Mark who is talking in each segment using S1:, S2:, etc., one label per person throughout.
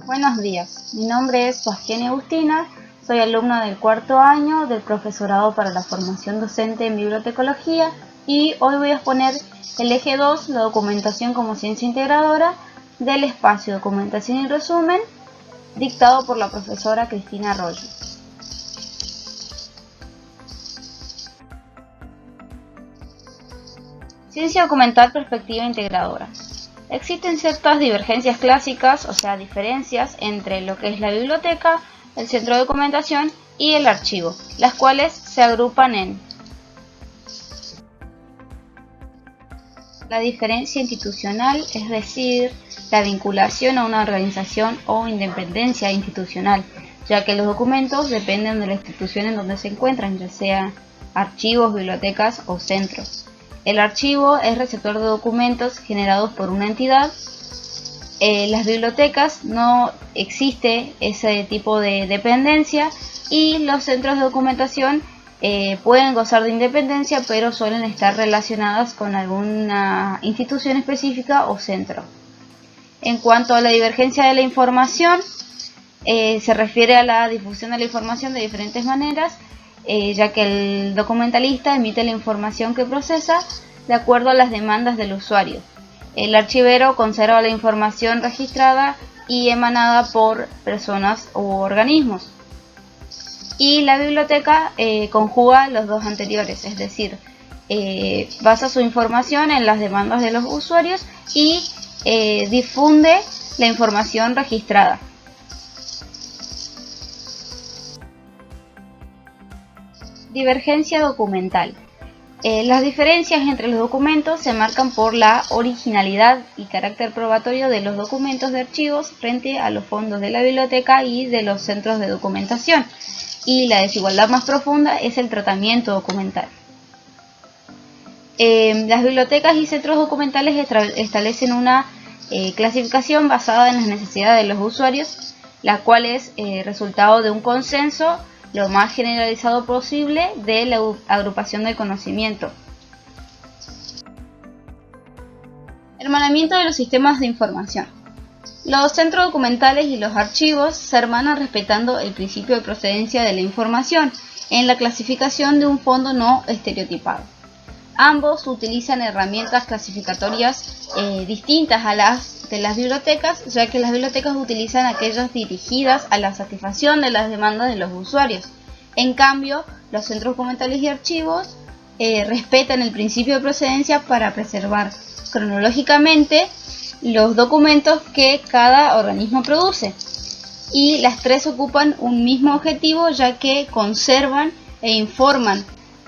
S1: Buenos días, mi nombre es Bastiani Agustina, soy alumna del cuarto año del Profesorado para la Formación Docente en Bibliotecología y hoy voy a exponer el eje 2, la documentación como ciencia integradora, del espacio Documentación y Resumen, dictado por la profesora Cristina Arroyo. Ciencia documental, perspectiva integradora. Existen ciertas divergencias clásicas, o sea, diferencias entre lo que es la biblioteca, el centro de documentación y el archivo, las cuales se agrupan en la diferencia institucional, es decir, la vinculación a una organización o independencia institucional, ya que los documentos dependen de la institución en donde se encuentran, ya sea archivos, bibliotecas o centros. El archivo es receptor de documentos generados por una entidad. Las bibliotecas no existe ese tipo de dependencia y los centros de documentación pueden gozar de independencia, pero suelen estar relacionadas con alguna institución específica o centro. En cuanto a la divergencia de la información, se refiere a la difusión de la información de diferentes maneras, ya que el documentalista emite la información que procesa de acuerdo a las demandas del usuario. El archivero conserva la información registrada y emanada por personas u organismos. Y la biblioteca conjuga los dos anteriores, es decir, basa su información en las demandas de los usuarios y difunde la información registrada. Divergencia documental. Las diferencias entre los documentos se marcan por la originalidad y carácter probatorio de los documentos de archivos frente a los fondos de la biblioteca y de los centros de documentación, y la desigualdad más profunda es el tratamiento documental. Las bibliotecas y centros documentales establecen una clasificación basada en las necesidades de los usuarios, la cual es resultado de un consenso lo más generalizado posible de la agrupación del conocimiento. Hermanamiento de los sistemas de información. Los centros documentales y los archivos se hermanan respetando el principio de procedencia de la información en la clasificación de un fondo no estereotipado. Ambos utilizan herramientas clasificatorias distintas a las de las bibliotecas, ya que las bibliotecas utilizan aquellas dirigidas a la satisfacción de las demandas de los usuarios. En cambio, los centros documentales y archivos respetan el principio de procedencia para preservar cronológicamente los documentos que cada organismo produce. Y las tres ocupan un mismo objetivo, ya que conservan e informan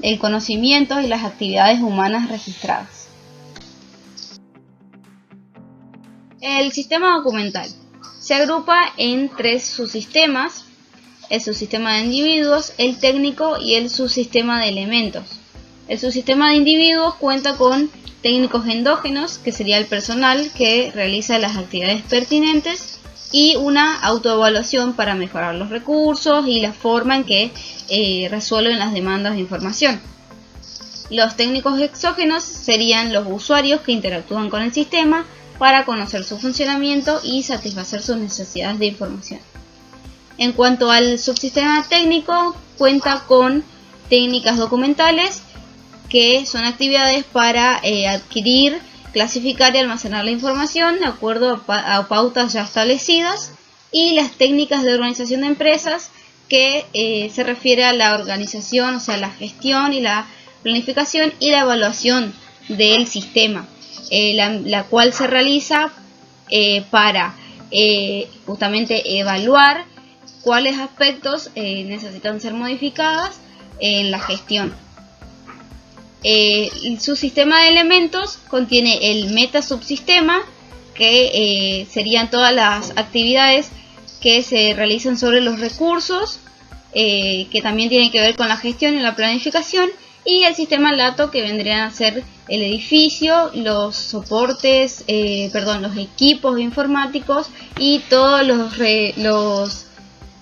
S1: el conocimiento y las actividades humanas registradas. El sistema documental se agrupa en tres subsistemas: el subsistema de individuos, el técnico y el subsistema de elementos. El subsistema de individuos cuenta con técnicos endógenos, que sería el personal que realiza las actividades pertinentes, y una autoevaluación para mejorar los recursos y la forma en que resuelven las demandas de información. Los técnicos exógenos serían los usuarios que interactúan con el sistema para conocer su funcionamiento y satisfacer sus necesidades de información. En cuanto al subsistema técnico, cuenta con técnicas documentales, que son actividades para adquirir, clasificar y almacenar la información de acuerdo a pautas ya establecidas, y las técnicas de organización de empresas, que se refiere a la organización, o sea, la gestión y la planificación y la evaluación del sistema, la cual se realiza para justamente evaluar cuáles aspectos necesitan ser modificados en la gestión. El subsistema de elementos contiene el metasubsistema, que serían todas las actividades que se realizan sobre los recursos, que también tienen que ver con la gestión y la planificación, y el sistema lato, que vendrían a ser el edificio, los soportes, los equipos informáticos y todos los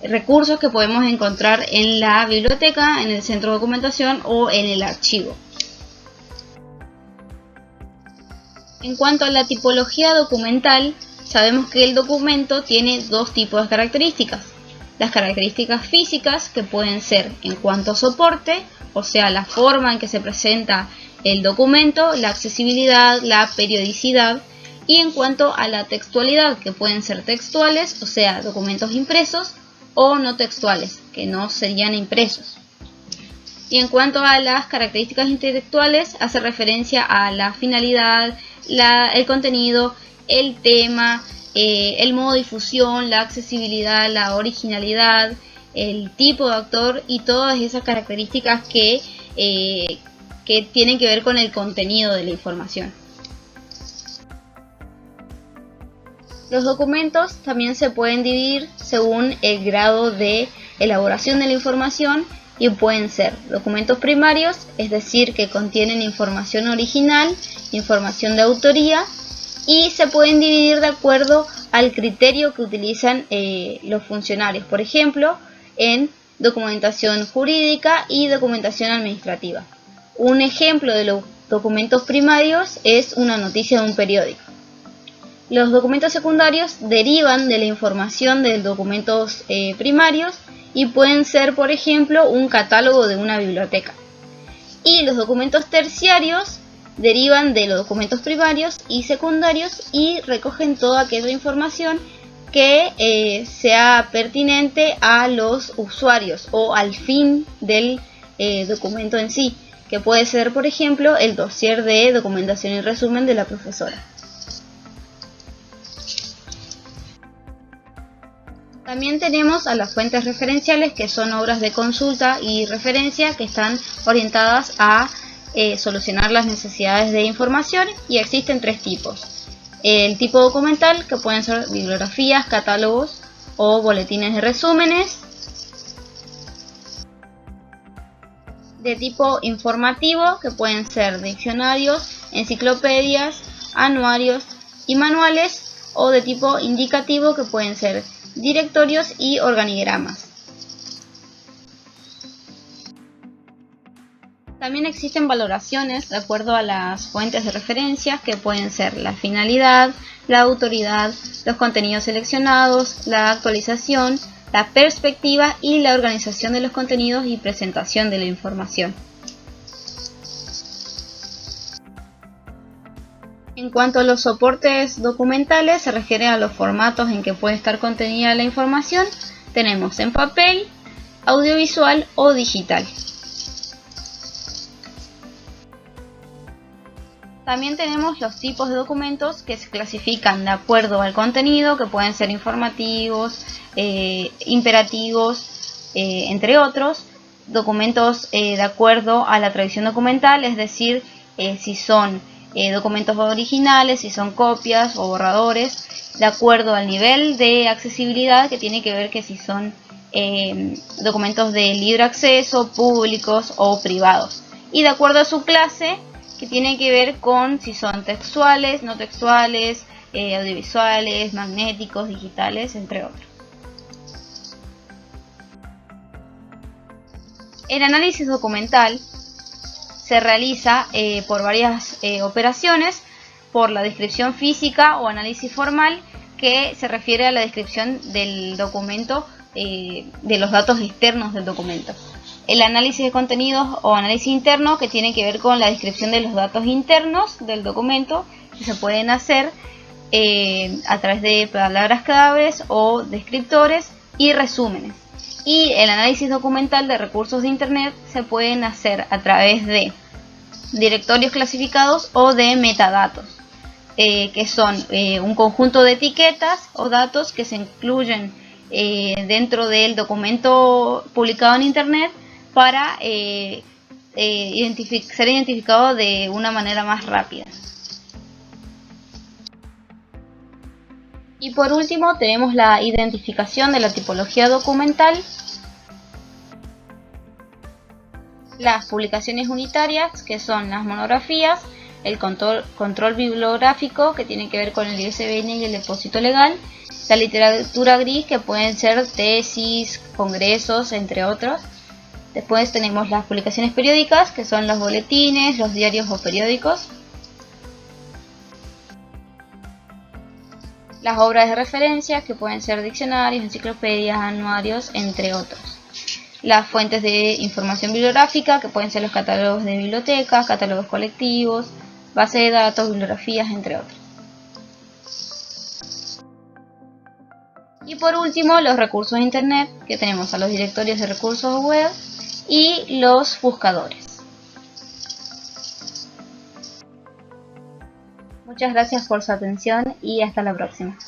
S1: recursos que podemos encontrar en la biblioteca, en el centro de documentación o en el archivo. En cuanto a la tipología documental, sabemos que el documento tiene dos tipos de características. Las características físicas, que pueden ser en cuanto a soporte, o sea, la forma en que se presenta el documento, la accesibilidad, la periodicidad, y en cuanto a la textualidad, que pueden ser textuales, o sea, documentos impresos, o no textuales, que no serían impresos. Y en cuanto a las características intelectuales, hace referencia a la finalidad, el contenido, el tema, el modo de difusión, la accesibilidad, la originalidad, el tipo de autor y todas esas características que tienen que ver con el contenido de la información. Los documentos también se pueden dividir según el grado de elaboración de la información y pueden ser documentos primarios, es decir, que contienen información original, información de autoría, y se pueden dividir de acuerdo al criterio que utilizan los funcionarios, por ejemplo, en documentación jurídica y documentación administrativa. Un ejemplo de los documentos primarios es una noticia de un periódico. Los documentos secundarios derivan de la información de los documentos primarios y pueden ser, por ejemplo, un catálogo de una biblioteca. Y los documentos terciarios derivan de los documentos primarios y secundarios y recogen toda aquella información que sea pertinente a los usuarios o al fin del documento en sí, que puede ser, por ejemplo, el dossier de documentación y resumen de la profesora. También tenemos a las fuentes referenciales, que son obras de consulta y referencia que están orientadas a solucionar las necesidades de información, y existen tres tipos. El tipo documental, que pueden ser bibliografías, catálogos o boletines de resúmenes. De tipo informativo, que pueden ser diccionarios, enciclopedias, anuarios y manuales, o de tipo indicativo, que pueden ser directorios y organigramas. También existen valoraciones de acuerdo a las fuentes de referencia, que pueden ser la finalidad, la autoridad, los contenidos seleccionados, la actualización, la perspectiva y la organización de los contenidos y presentación de la información. En cuanto a los soportes documentales, se refiere a los formatos en que puede estar contenida la información. Tenemos en papel, audiovisual o digital. También tenemos los tipos de documentos que se clasifican de acuerdo al contenido, que pueden ser informativos, imperativos, entre otros. Documentos de acuerdo a la tradición documental, es decir, si son documentos originales, si son copias o borradores, de acuerdo al nivel de accesibilidad, que tiene que ver que si son documentos de libre acceso, públicos o privados, y de acuerdo a su clase, que tiene que ver con si son textuales, no textuales, audiovisuales, magnéticos, digitales, entre otros. El análisis documental se realiza por varias operaciones, por la descripción física o análisis formal, que se refiere a la descripción del documento, de los datos externos del documento. El análisis de contenidos o análisis interno, que tiene que ver con la descripción de los datos internos del documento, que se pueden hacer a través de palabras claves o descriptores y resúmenes. Y el análisis documental de recursos de internet se pueden hacer a través de directorios clasificados o de metadatos, que son un conjunto de etiquetas o datos que se incluyen dentro del documento publicado en internet para ser identificado de una manera más rápida. Y por último tenemos la identificación de la tipología documental, las publicaciones unitarias, que son las monografías, el control bibliográfico, que tiene que ver con el ISBN y el depósito legal, la literatura gris, que pueden ser tesis, congresos, entre otros. Después tenemos las publicaciones periódicas, que son los boletines, los diarios o periódicos. Las obras de referencia, que pueden ser diccionarios, enciclopedias, anuarios, entre otros. Las fuentes de información bibliográfica, que pueden ser los catálogos de bibliotecas, catálogos colectivos, bases de datos, bibliografías, entre otros. Y por último, los recursos de Internet, que tenemos a los directorios de recursos web y los buscadores. Muchas gracias por su atención y hasta la próxima.